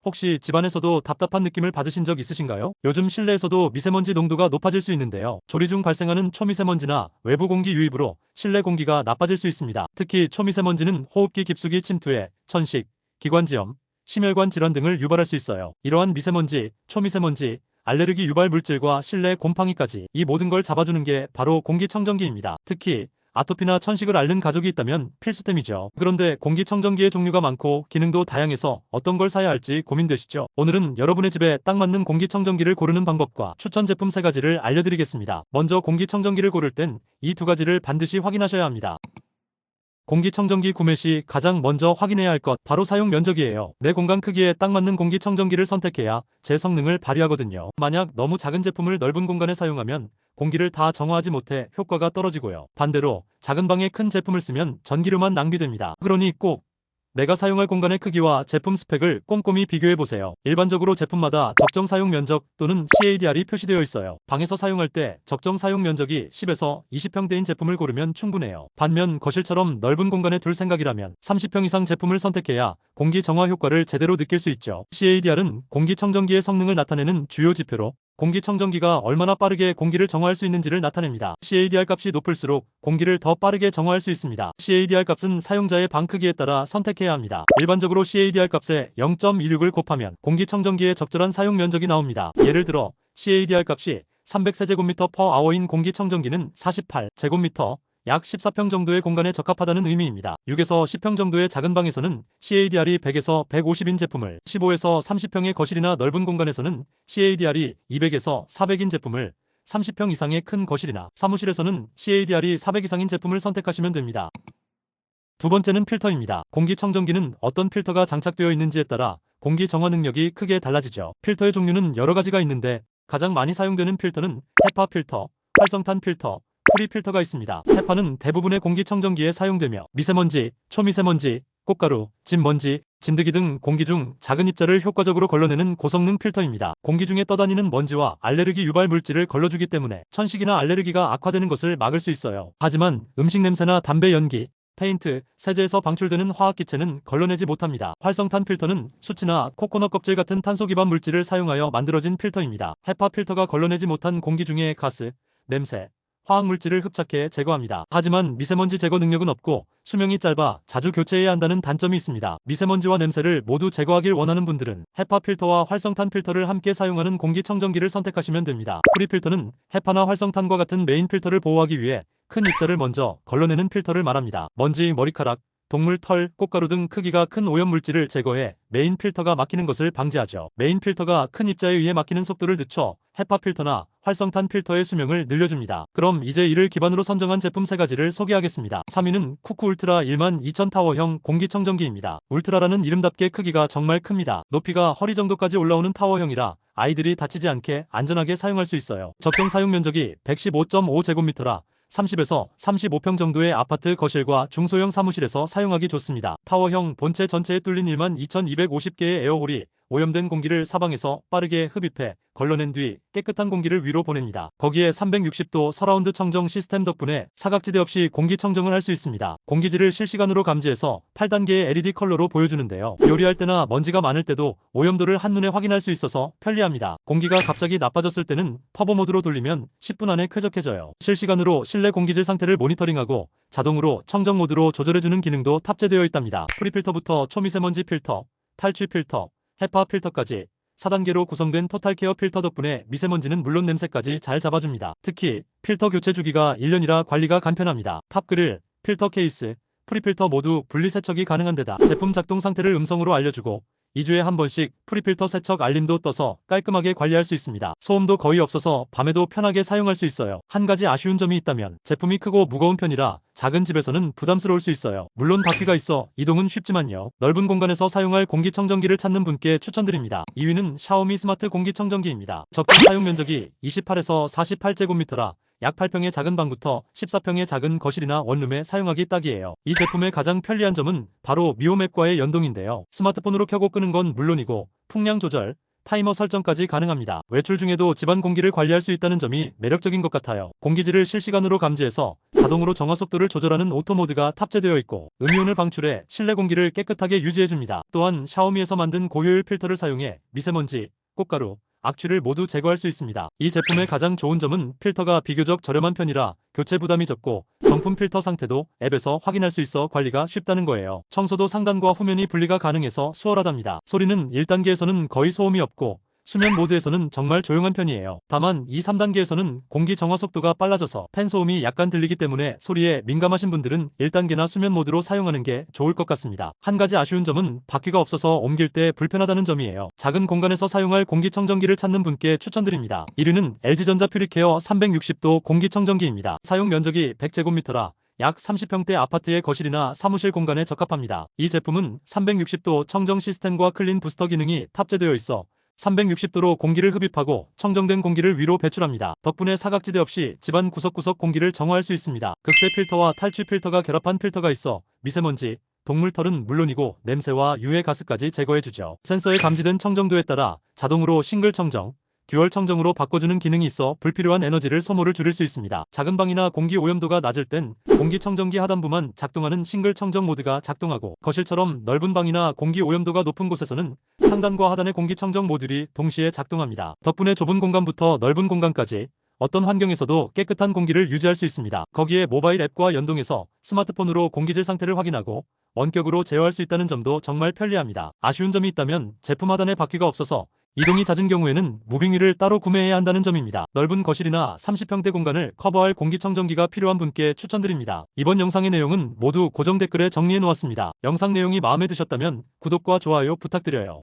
혹시 집안에서도 답답한 느낌을 받으신 적 있으신가요? 요즘 실내에서도 미세먼지 농도가 높아질 수 있는데요. 조리 중 발생하는 초미세먼지나 외부 공기 유입으로 실내 공기가 나빠질 수 있습니다. 특히 초미세먼지는 호흡기 깊숙이 침투해 천식, 기관지염, 심혈관 질환 등을 유발할 수 있어요. 이러한 미세먼지, 초미세먼지, 알레르기 유발 물질과 실내 곰팡이까지 이 모든 걸 잡아주는 게 바로 공기청정기입니다. 특히 아토피나 천식을 앓는 가족이 있다면 필수템이죠. 그런데 공기청정기의 종류가 많고 기능도 다양해서 어떤 걸 사야 할지 고민되시죠? 오늘은 여러분의 집에 딱 맞는 공기청정기를 고르는 방법과 추천 제품 3가지를 알려드리겠습니다. 먼저 공기청정기를 고를 땐 이 2가지를 반드시 확인하셔야 합니다. 공기청정기 구매 시 가장 먼저 확인해야 할 것, 바로 사용 면적이에요. 내 공간 크기에 딱 맞는 공기청정기를 선택해야 제 성능을 발휘하거든요. 만약 너무 작은 제품을 넓은 공간에 사용하면 공기를 다 정화하지 못해 효과가 떨어지고요. 반대로 작은 방에 큰 제품을 쓰면 전기료만 낭비됩니다. 그러니 꼭 내가 사용할 공간의 크기와 제품 스펙을 꼼꼼히 비교해보세요. 일반적으로 제품마다 적정 사용 면적 또는 CADR이 표시되어 있어요. 방에서 사용할 때 적정 사용 면적이 10에서 20평대인 제품을 고르면 충분해요. 반면 거실처럼 넓은 공간에 둘 생각이라면 30평 이상 제품을 선택해야 공기 정화 효과를 제대로 느낄 수 있죠. CADR은 공기청정기의 성능을 나타내는 주요 지표로 공기청정기가 얼마나 빠르게 공기를 정화할 수 있는지를 나타냅니다. CADR 값이 높을수록 공기를 더 빠르게 정화할 수 있습니다. CADR 값은 사용자의 방 크기에 따라 선택해야 합니다. 일반적으로 CADR 값에 0.26을 곱하면 공기청정기의 적절한 사용 면적이 나옵니다. 예를 들어 CADR 값이 300세제곱미터/h인 공기청정기는 48제곱미터, 약 14평 정도의 공간에 적합하다는 의미입니다. 6에서 10평 정도의 작은 방에서는 CADR이 100에서 150인 제품을, 15에서 30평의 거실이나 넓은 공간에서는 CADR이 200에서 400인 제품을, 30평 이상의 큰 거실이나 사무실에서는 CADR이 400 이상인 제품을 선택하시면 됩니다. 두 번째는 필터입니다. 공기청정기는 어떤 필터가 장착되어 있는지에 따라 공기 정화 능력이 크게 달라지죠. 필터의 종류는 여러 가지가 있는데 가장 많이 사용되는 필터는 헤파 필터, 활성탄 필터, 프리 필터가 있습니다. 헤파는 대부분의 공기청정기에 사용되며 미세먼지, 초미세먼지, 꽃가루, 진먼지, 진드기 등 공기 중 작은 입자를 효과적으로 걸러내는 고성능 필터입니다. 공기 중에 떠다니는 먼지와 알레르기 유발 물질을 걸러주기 때문에 천식이나 알레르기가 악화되는 것을 막을 수 있어요. 하지만 음식 냄새나 담배 연기, 페인트, 세제에서 방출되는 화학기체는 걸러내지 못합니다. 활성탄 필터는 수치나 코코넛 껍질 같은 탄소 기반 물질을 사용하여 만들어진 필터입니다. 헤파 필터가 걸러내지 못한 공기 중에 가스, 냄새, 화학물질을 흡착해 제거합니다. 하지만 미세먼지 제거 능력은 없고 수명이 짧아 자주 교체해야 한다는 단점이 있습니다. 미세먼지와 냄새를 모두 제거하길 원하는 분들은 헤파 필터와 활성탄 필터를 함께 사용하는 공기청정기를 선택하시면 됩니다. 프리 필터는 헤파나 활성탄과 같은 메인 필터를 보호하기 위해 큰 입자를 먼저 걸러내는 필터를 말합니다. 먼지, 머리카락, 동물 털, 꽃가루 등 크기가 큰 오염물질을 제거해 메인 필터가 막히는 것을 방지하죠. 메인 필터가 큰 입자에 의해 막히는 속도를 늦춰 헤파 필터나 활성탄 필터의 수명을 늘려줍니다. 그럼 이제 이를 기반으로 선정한 제품 3가지를 소개하겠습니다. 3위는 쿠쿠 울트라 12000 타워형 공기청정기입니다. 울트라라는 이름답게 크기가 정말 큽니다. 높이가 허리 정도까지 올라오는 타워형이라 아이들이 다치지 않게 안전하게 사용할 수 있어요. 적정 사용 면적이 115.5제곱미터라 30에서 35평 정도의 아파트 거실과 중소형 사무실에서 사용하기 좋습니다. 타워형 본체 전체에 뚫린 12250개의 에어홀이 오염된 공기를 사방에서 빠르게 흡입해 걸러낸 뒤 깨끗한 공기를 위로 보냅니다. 거기에 360도 서라운드 청정 시스템 덕분에 사각지대 없이 공기 청정을 할 수 있습니다. 공기질을 실시간으로 감지해서 8단계의 LED 컬러로 보여주는데요. 요리할 때나 먼지가 많을 때도 오염도를 한눈에 확인할 수 있어서 편리합니다. 공기가 갑자기 나빠졌을 때는 터보 모드로 돌리면 10분 안에 쾌적해져요. 실시간으로 실내 공기질 상태를 모니터링하고 자동으로 청정 모드로 조절해주는 기능도 탑재되어 있답니다. 프리필터부터 초미세먼지 필터, 탈취 필터, 헤파 필터까지 4단계로 구성된 토탈케어 필터 덕분에 미세먼지는 물론 냄새까지 잘 잡아줍니다. 특히 필터 교체 주기가 1년이라 관리가 간편합니다. 탑그릴, 필터 케이스, 프리필터 모두 분리 세척이 가능한 데다 제품 작동 상태를 음성으로 알려주고 2주에 한 번씩 프리필터 세척 알림도 떠서 깔끔하게 관리할 수 있습니다. 소음도 거의 없어서 밤에도 편하게 사용할 수 있어요. 한 가지 아쉬운 점이 있다면 제품이 크고 무거운 편이라 작은 집에서는 부담스러울 수 있어요. 물론 바퀴가 있어 이동은 쉽지만요. 넓은 공간에서 사용할 공기청정기를 찾는 분께 추천드립니다. 2위는 샤오미 스마트 공기청정기입니다. 적정 사용 면적이 28에서 48제곱미터라 약 8평의 작은 방부터 14평의 작은 거실이나 원룸에 사용하기 딱이에요. 이 제품의 가장 편리한 점은 바로 미오맵과의 연동인데요. 스마트폰으로 켜고 끄는 건 물론이고 풍량 조절, 타이머 설정까지 가능합니다. 외출 중에도 집안 공기를 관리할 수 있다는 점이 매력적인 것 같아요. 공기질을 실시간으로 감지해서 자동으로 정화 속도를 조절하는 오토 모드가 탑재되어 있고 음이온을 방출해 실내 공기를 깨끗하게 유지해줍니다. 또한 샤오미에서 만든 고효율 필터를 사용해 미세먼지, 꽃가루, 악취를 모두 제거할 수 있습니다. 이 제품의 가장 좋은 점은 필터가 비교적 저렴한 편이라 교체 부담이 적고 정품 필터 상태도 앱에서 확인할 수 있어 관리가 쉽다는 거예요. 청소도 상단과 후면이 분리가 가능해서 수월하답니다. 소리는 1단계에서는 거의 소음이 없고 수면 모드에서는 정말 조용한 편이에요. 다만 2, 3단계에서는 공기 정화 속도가 빨라져서 팬 소음이 약간 들리기 때문에 소리에 민감하신 분들은 1단계나 수면 모드로 사용하는 게 좋을 것 같습니다. 한 가지 아쉬운 점은 바퀴가 없어서 옮길 때 불편하다는 점이에요. 작은 공간에서 사용할 공기청정기를 찾는 분께 추천드립니다. 1위는 LG전자 퓨리케어 360도 공기청정기입니다. 사용 면적이 100제곱미터라 약 30평대 아파트의 거실이나 사무실 공간에 적합합니다. 이 제품은 360도 청정 시스템과 클린 부스터 기능이 탑재되어 있어 360도로 공기를 흡입하고 청정된 공기를 위로 배출합니다. 덕분에 사각지대 없이 집안 구석구석 공기를 정화할 수 있습니다. 극세 필터와 탈취 필터가 결합한 필터가 있어 미세먼지, 동물털은 물론이고 냄새와 유해 가스까지 제거해주죠. 센서에 감지된 청정도에 따라 자동으로 싱글 청정, 듀얼 청정으로 바꿔주는 기능이 있어 불필요한 에너지를 소모를 줄일 수 있습니다. 작은 방이나 공기 오염도가 낮을 땐 공기청정기 하단부만 작동하는 싱글 청정 모드가 작동하고 거실처럼 넓은 방이나 공기 오염도가 높은 곳에서는 상단과 하단의 공기청정 모듈이 동시에 작동합니다. 덕분에 좁은 공간부터 넓은 공간까지 어떤 환경에서도 깨끗한 공기를 유지할 수 있습니다. 거기에 모바일 앱과 연동해서 스마트폰으로 공기질 상태를 확인하고 원격으로 제어할 수 있다는 점도 정말 편리합니다. 아쉬운 점이 있다면 제품 하단에 바퀴가 없어서 이동이 잦은 경우에는 무빙위를 따로 구매해야 한다는 점입니다. 넓은 거실이나 30평대 공간을 커버할 공기청정기가 필요한 분께 추천드립니다. 이번 영상의 내용은 모두 고정 댓글에 정리해 놓았습니다. 영상 내용이 마음에 드셨다면 구독과 좋아요 부탁드려요.